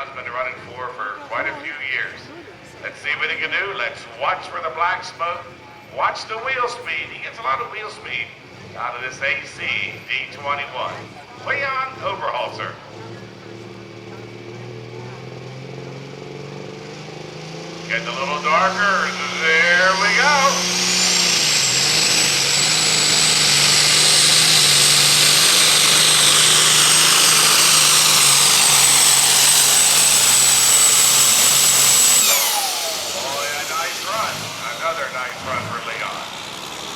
John's been running for quite a few years. Let's see what he can do. Let's watch for the black smoke. Watch the wheel speed. He gets a lot of wheel speed out of this AC D21. Leon Overhalter. Getting a little darker. There we go. Another nice run for Leon.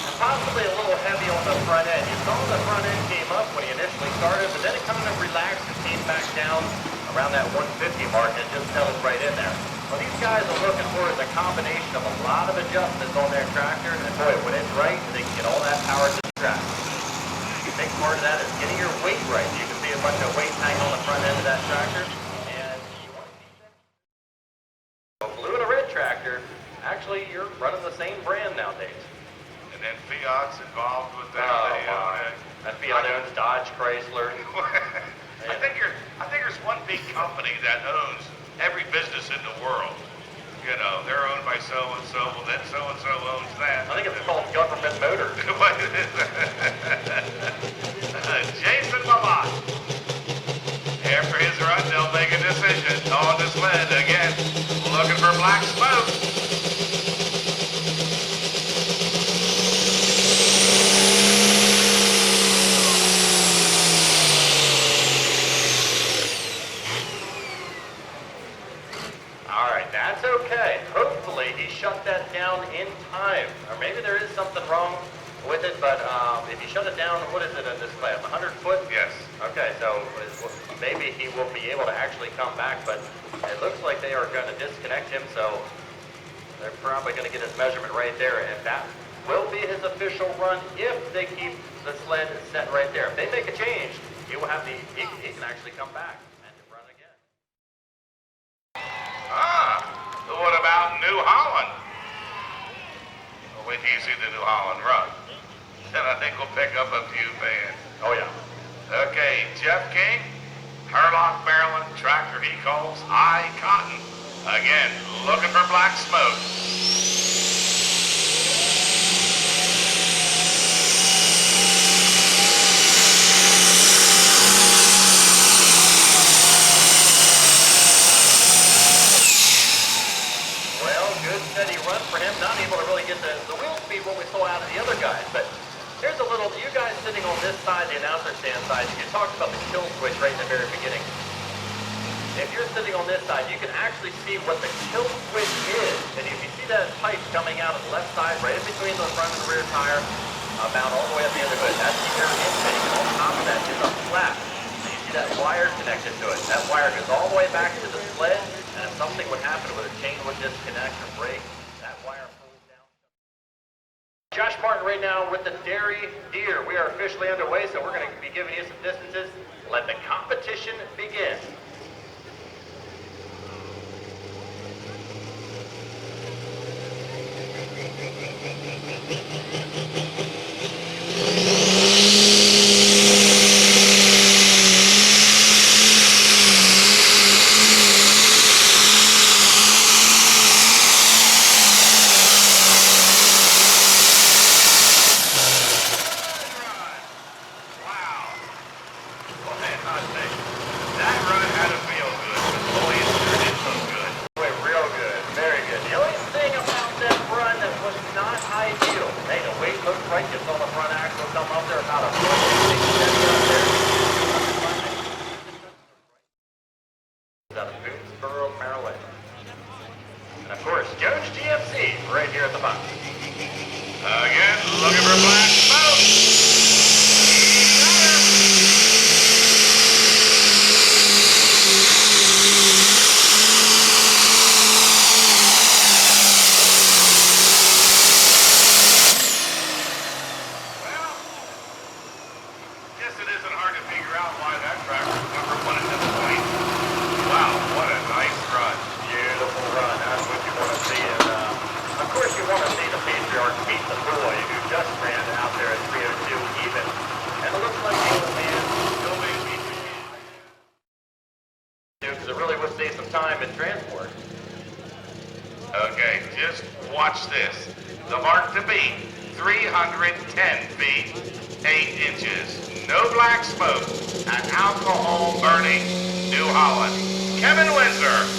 And possibly a little heavy on the front end. You saw the front end came up when he initially started, but then it kind of relaxed and came back down around that 150 mark and just settled right in there. What these guys are looking for is a combination of a lot of adjustments on their tractor, and boy, when it's right, they can get all that power to the track. A big part of that is getting your weight right. You can see a bunch of weight hanging on the front end of that tractor, and you want to keep that. A blue and a red tractor. Actually, you're running the same brand nowadays. And then Fiat's involved with that. That Fiat owns Dodge, Chrysler. I think there's one big company that owns every business in the world. You know, they're owned by so-and-so, well then so-and-so owns that. I think it's called Government Motors. What is that? Jason Mellott. After his run, they'll make a decision on this sled again. Looking for black smoke. That's okay. Hopefully he shut that down in time. Or maybe there is something wrong with it, but if you shut it down, what is it in this class? 100 foot? Yes. Okay, so maybe he will be able to actually come back, but it looks like they are going to disconnect him, so they're probably going to get his measurement right there, and that will be his official run if they keep the sled set right there. If they make a change, he will have he can actually come back and run again. What about New Holland? Well, wait till you see the New Holland run. Then I think we'll pick up a few fans. Oh, yeah. Okay, Jeff King, Hurlock, Maryland, tractor he calls I Cotton. Again, looking for black smoke. Steady run for him, not able to really get the wheel speed what we saw out of the other guys, but here's a little, you guys sitting on this side, the announcer stand side, you talked about the kill switch right in the very beginning. If you're sitting on this side, you can actually see what the kill switch is, and if you see that pipe coming out of the left side, right in between the front and the rear tire, about all the way up the other hood, that's the air intake, and on top of that is a flap. So you see that wire connected to it. That wire goes all the way back to the sled, and if something would happen with a chain would disconnect or break, that wire pulls down. Josh Martin right now with the Dairy Deere. We are officially underway, so we're going to be giving you some distances. Let the competition begin. Of course, you want to see the patriarch beat the boy who just ran time in transport. Okay, just watch this. The mark to beat, 310 feet, 8 inches. No black smoke and alcohol burning New Holland. Kevin Windsor.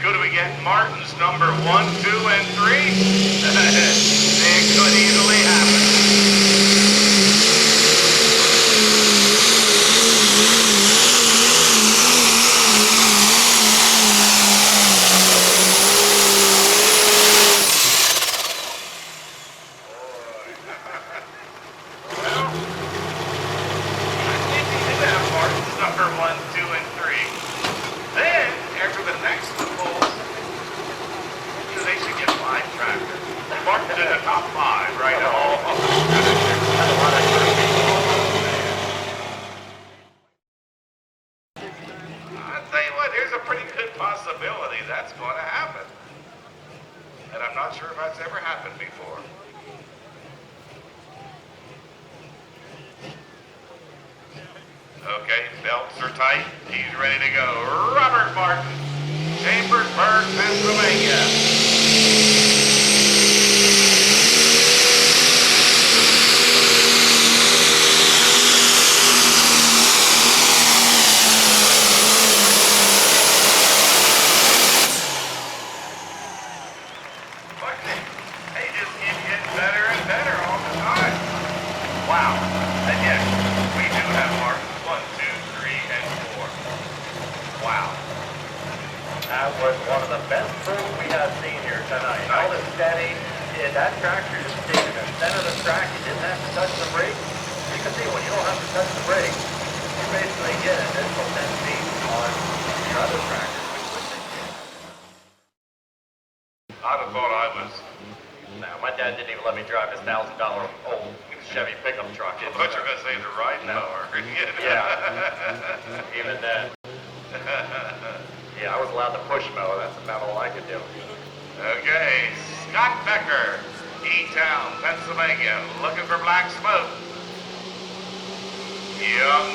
Could we get Martin's number 1, 2, and 3? It could easily happen. Okay, belts are tight. He's ready to go. Robert Martin, Chambersburg, Pennsylvania.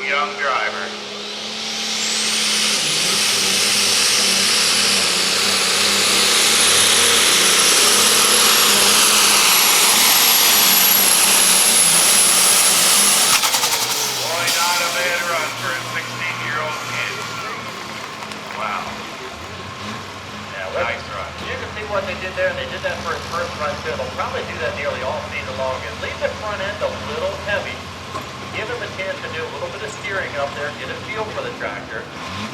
Young driver. Boy, not a bad run for a 16-year-old kid. Wow. Yeah, nice run. You can see what they did there, and they did that for his first run too. They'll probably do that nearly all season long. And leave the front end a little heavy. Give him a chance to do a little bit of steering up there, get a feel for the tractor.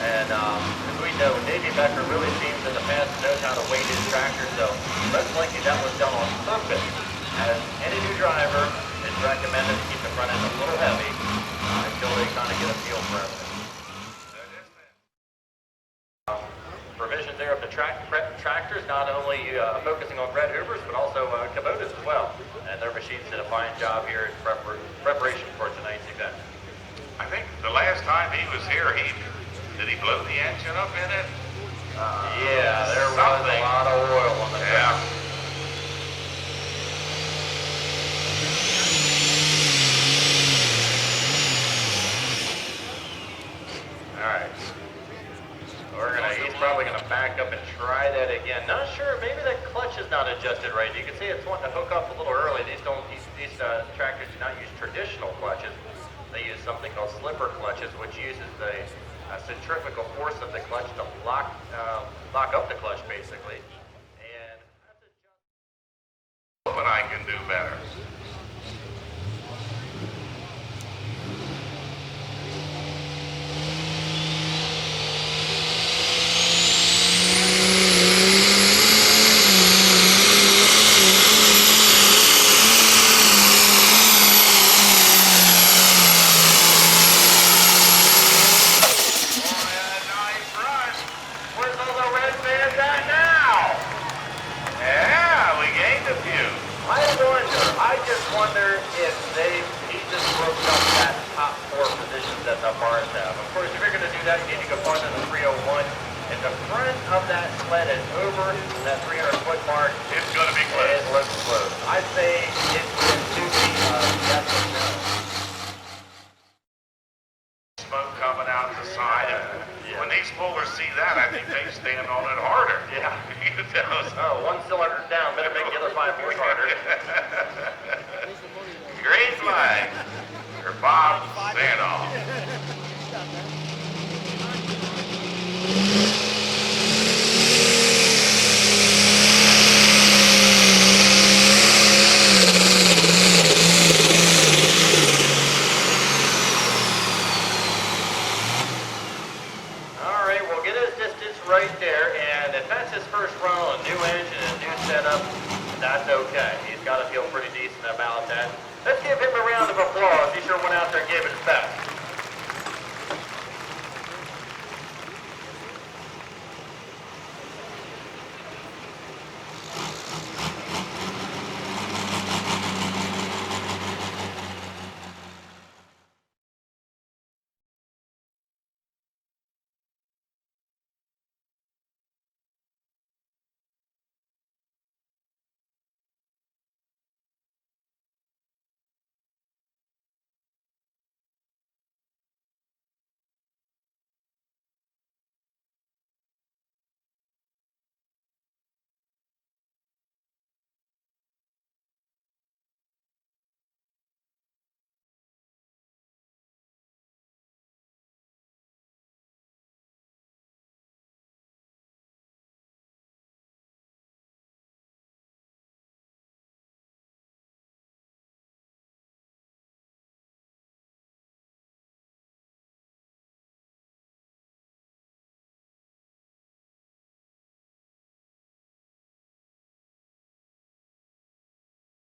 And as we know, Davey Becker really seems in the past knows how to weight his tractor, so most likely that was done on purpose. As any new driver, it's recommended to keep the front end a little heavy until they kind of get a feel for everything. Provision there of the tractors, not only focusing on Brett Hoover's, but also Kubota's as well. And their machines did a fine job here in preparation for tonight's event. I think the last time he was here, did he blow the engine up in it? Yeah, there was a lot of oil on the track. All right. He's probably going to back up and try that again. Not sure, maybe that clutch is not adjusted right. You can see it's wanting to hook up a little early. These tractors do not use traditional clutches. They use something called slipper clutches, which uses the centrifugal force of the clutch to lock up the clutch, basically. just wonder if he just broke up that top 4 positions that the Mars have. Of course, if you're going to do that, you need to go farther than the 301. And the front of that sled is over that 300-foot mark. It's going to be close. It looks close. I'd say it's within 2 feet of yes or no. Smoke coming out the side. When these pullers see that, I think they stand on it harder. Yeah. You know, so Oh, 1 cylinder down. Better make the other 5 horsepower.